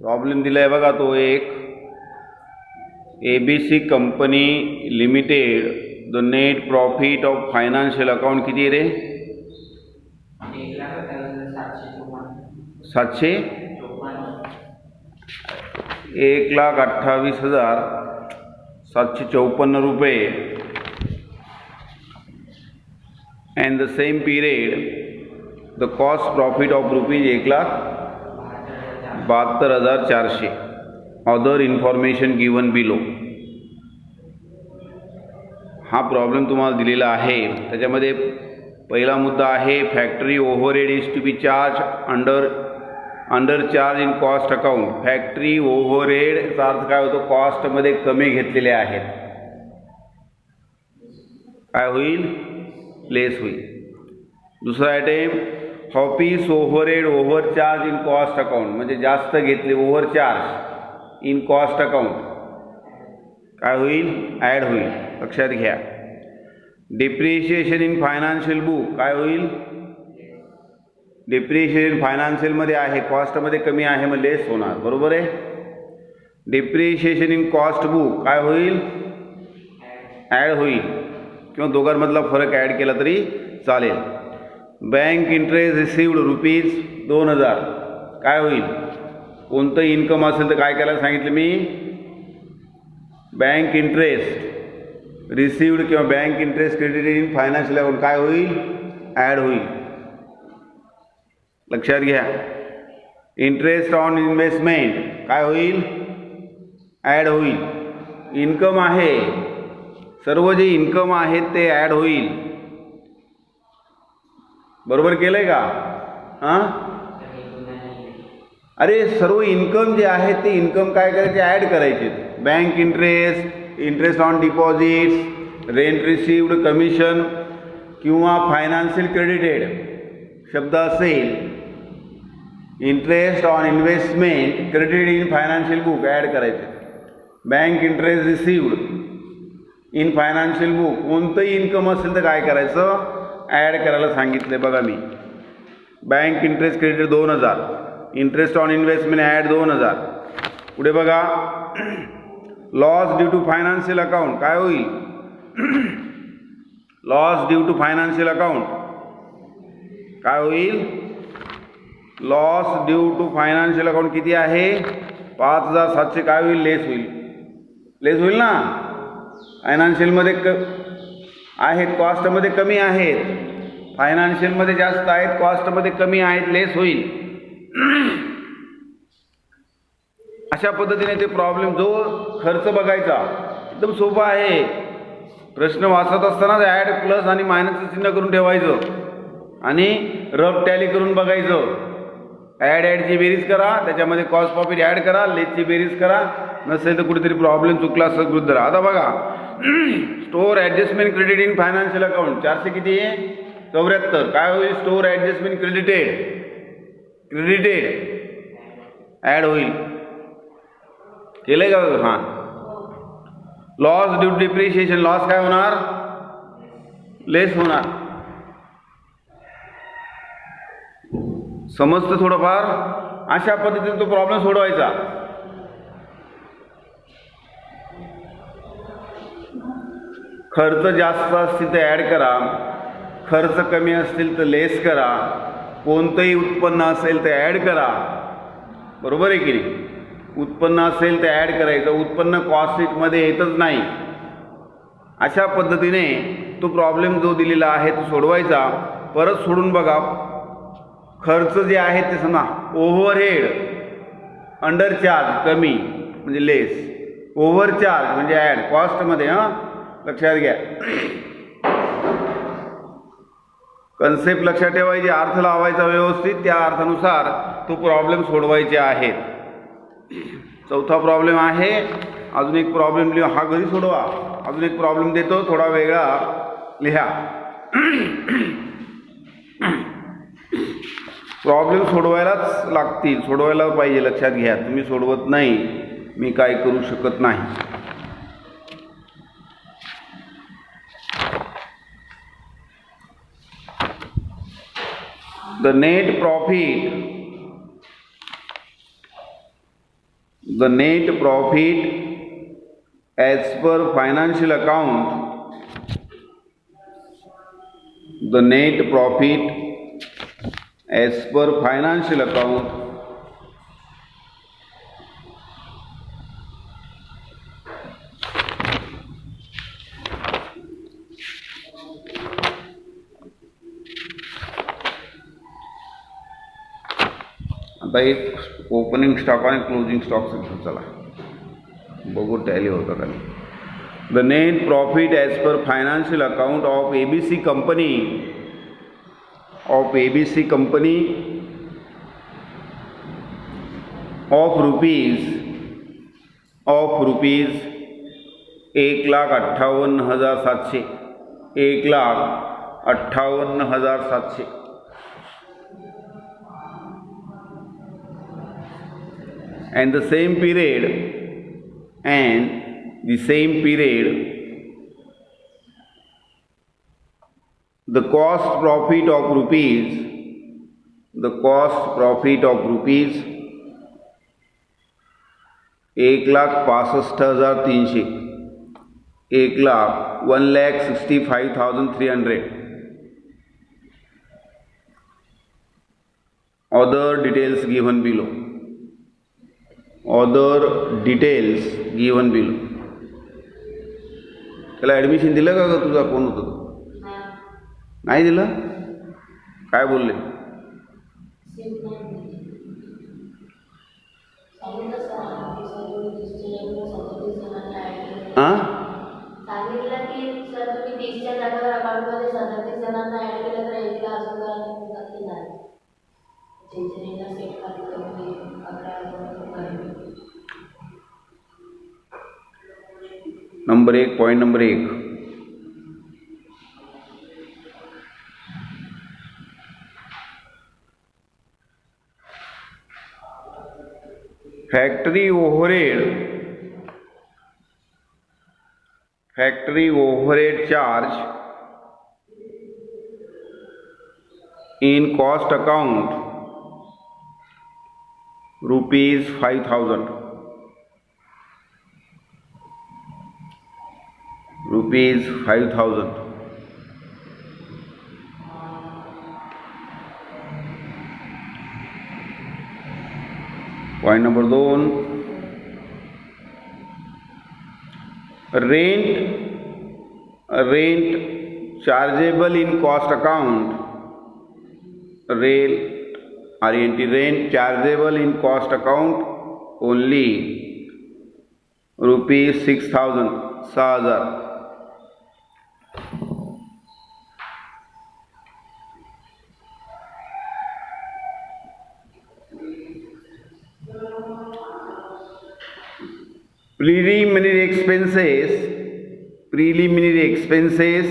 Problem दिलाय बघा तो एक ABC company limited the net profit of financial account किती रे 1,28,754 रुपये and the same period the cost profit of rupees 1,72,400 other information given below. हा problem तुम्हाला दिलेला आहे. त्याच्यामध्ये पहिला मुद्दा आहे factory overhead is to be charge under charge in cost account. Factory ओव्हरहेडचा अर्थ काय होतो, कॉस्टमध्ये कमी घेतलेले आहेत. काय होईल, लेस होईल. दुसरा item office overhead overcharge in cost account, म्हणजे जास्त घेतले ओव्हरचार्ज इन कॉस्ट अकाउंट काय होईल, ॲड होईल. लक्षात घ्या. डिप्रिशिएशन इन फायनान्शियल बुक काय होईल, डिप्रिशिएशन फायनान्शियलमध्ये आहे, कॉस्टमध्ये कमी आहे, मग लेस होणार. बरोबर आहे. डिप्रिशिएशन इन कॉस्ट बुक काय होईल, ॲड होईल किंवा दोघांमधला फरक ॲड केला तरी चालेल. बँक इंटरेस्ट रिसिव्ड रुपीज 2,000 काय होईल, कोणतं इन्कम असेल तर काय करायला सांगितलं मी, बँक इंटरेस्ट रिसिव्ड किंवा bank interest credited in financial account काय होईल, ॲड होईल. लक्षात घ्या. इंटरेस्ट ऑन इन्व्हेस्टमेंट काय होईल, ॲड होईल. इन्कम आहे, सर्व जे इन्कम आहेत ते ॲड होईल. बरोबर केलंय का. हां, अरे सर्व इन्कम जे आहे ते इन्कम काय करायचे, ॲड करायचे. Bank interest, interest on deposits, rent received, commission किंवा फायनान्शियल क्रेडिटेड शब्द असेल, interest on investment credited in financial book add करायचे. Bank interest received in financial book, कोणतंही इन्कम असेल तर काय करायचं, ॲड करायला सांगितलं. बघा मी bank interest credited 2,000, interest on investment add 2,000. पुढे बघा loss due to financial account काय होईल, loss due to financial account काय होईल, loss due to financial account किती आहे 5,700 काय होईल, लेस होईल. लेस होईल ना. फायनान्शियलमध्ये आहेत, कॉस्टमध्ये कमी आहेत, फायनान्शियलमध्ये जास्त आहेत, कॉस्टमध्ये कमी आहेत, लेस होईल. अशा पद्धतीने ते प्रॉब्लेम जो खर्च बघायचा एकदम सोपा आहे. प्रश्न वाचत असतानाच ॲड प्लस आणि मायनसचं चिन्ह करून ठेवायचं आणि रफ टॅली करून बघायचं. ॲडची बेरीज करा, त्याच्यामध्ये कॉस्ट प्रॉफिट ॲड करा, लेसची बेरीज करा. नसेल तर कुठेतरी प्रॉब्लेम चुकला असं गृहीत धरा. आता बघा store adjustment credit in financial account 400 किती आहे 74 काय होईल, स्टोर ॲडजस्टमेंट क्रेडिटेड ॲड होईल. केलंय का. हां, loss due to depreciation loss काय होणार, लेस होणार. समजतं थोडंफार. अशा पद्धतीने तो प्रॉब्लेम सोडवायचा. खर्च जास्त असतील तर ॲड करा, खर्च कमी असतील तर लेस करा, कोणतंही उत्पन्न असेल तर ॲड करा. बरोबर आहे की नाही. उत्पन्न असेल तर ॲड करायचं, उत्पन्न कॉस्ट शीटमध्ये येतच नाही. अशा पद्धतीने तो प्रॉब्लेम जो दिलेला आहे तो सोडवायचा. परत सोडून बघा. खर्च जे आहे ते समजा ओव्हरहेड अंडर चार्ज कमी म्हणजे लेस, ओव्हरचार्ज म्हणजे ॲड कॉस्टमध्ये. हां, लक्षात घ्या. कन्सेप्ट लक्षात ठेवायची, अर्थ लावायचा व्यवस्थित, त्या अर्थानुसार तो प्रॉब्लेम सोडवायचे आहेत. चौथा प्रॉब्लेम आहे. अजून एक प्रॉब्लेम लिहा, हा घरी सोडवा. अजून एक प्रॉब्लेम देतो, थोडा वेगळा लिहा. प्रॉब्लेम सोडवायलाच लागतील, सोडवायला पाहिजे. लक्षात घ्या. तुम्ही सोडवत नाही, मी काय करू शकत नाही. The net profit the net profit as per financial account, the net profit as per financial account आता एक ओपनिंग स्टॉक आणि क्लोजिंग स्टॉक सांगतो, चला बघू टॅली होतं का नाही. The net profit as per financial account of ABC company of rupees 1,58,700, 1,58,700. And the same period, the cost profit of rupees 1,65,300, 1,65,300. Other details given below. त्याला ॲडमिशन दिलं का तुझा? कोण होतं? नाही दिलं? काय बोलले? हां, सांगितलं की सर तुम्ही 30च्या जागेवर अकाउंटमध्ये 37 जणांना ॲड केलं तर 1 लाख असं set number 1, point number 1, factory overhead charge in cost account ₹5,000. ₹5,000. Point number 2, rent chargeable in cost account, rent chargeable in cost account only ₹6,000, 6,000. Preliminary expenses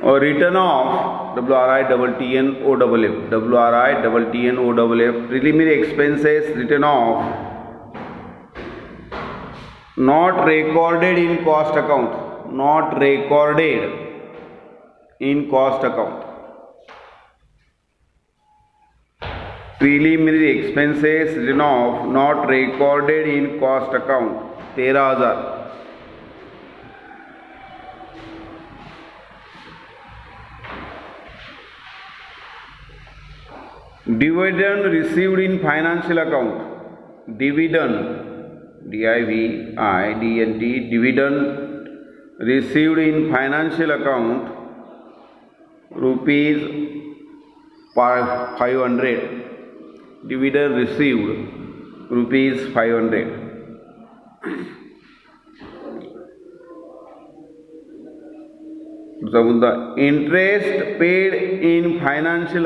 or written off, WRITTNOFF, preliminary expenses written off, not recorded in cost account, preliminary expenses written off, not recorded in cost account, 13,000. Dividend received in financial account, dividend received in financial account ₹500. Dividend received ₹500. Interest paid in financial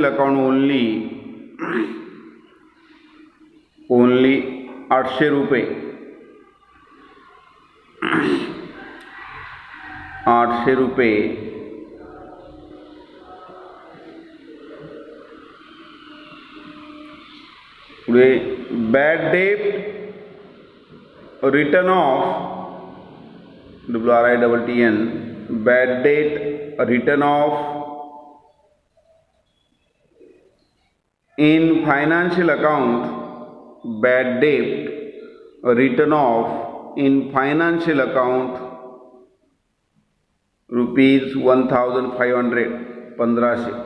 account only, only ₹800. 800 रुपये. पुढे bad debt return of WRITTN, bad debt written off in financial account, bad debt written off in financial account rupees 1500, 1500.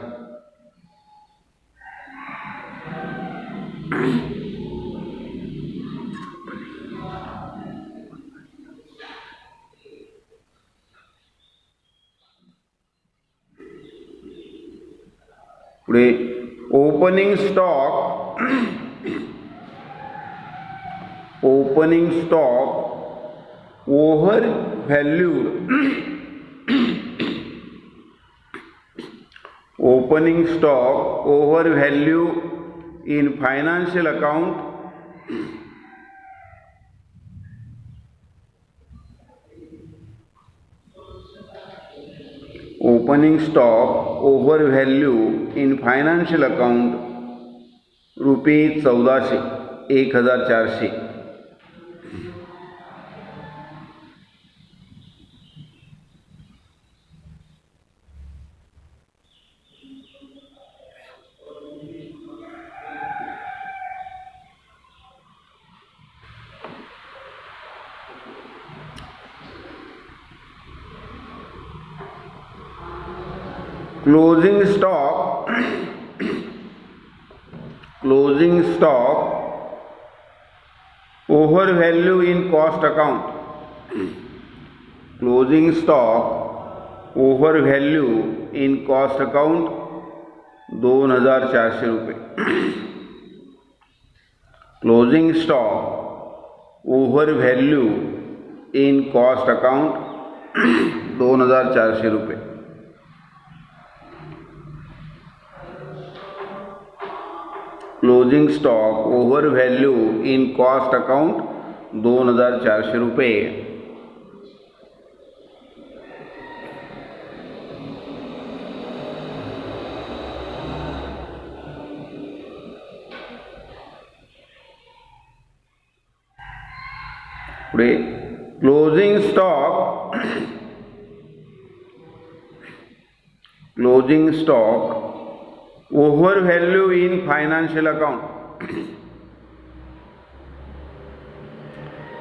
पुढे opening stock over valued opening stock over value in financial account opening stock over value in financial account रुपये 1400, 1400. Closing stock over value in cost account. Closing stock over value in cost account 2400 रुपये. Closing stock over value in cost account 2400 रुपये. Closing stock over value in cost account 2400 रुपये. पुढे closing stock over value in financial account.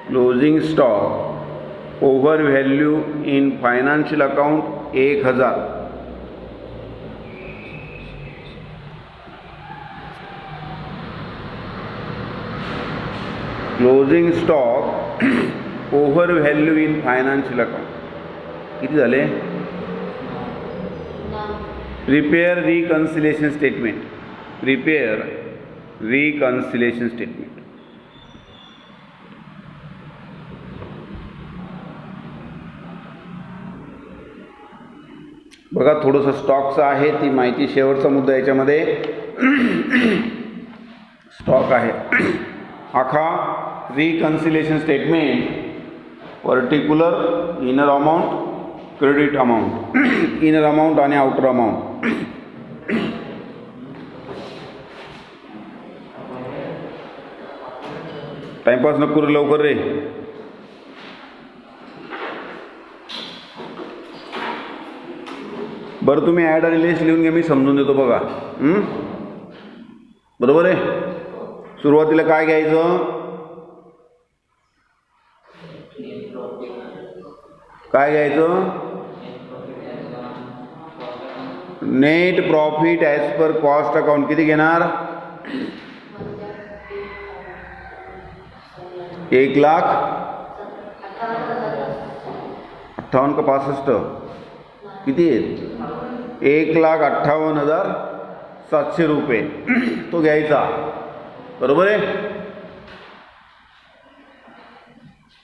Closing stock over value in financial account 1000. Closing stock over value in financial account किती झाले? Prepare reconciliation statement. बघा थोडंसं स्टॉकचं आहे, ती माहिती शेवटचा मुद्दा याच्यामध्ये स्टॉक आहे. आखा reconciliation statement, particular inner amount, credit amount, inner amount आणि आउटर अमाऊंट. टाइमपास नको करू, लवकर रे. बरं तुम्ही ॲड आणि लिस्ट लिहून घ्या, मी समजून देतो बघा. बरोबर आहे. सुरुवातीला काय घ्यायचं? Net profit as per cost account किती घेणार? 1,58,000 का 65 किती आहेत? 1,58,700 रुपये तो घ्यायचा. बरोबर आहे.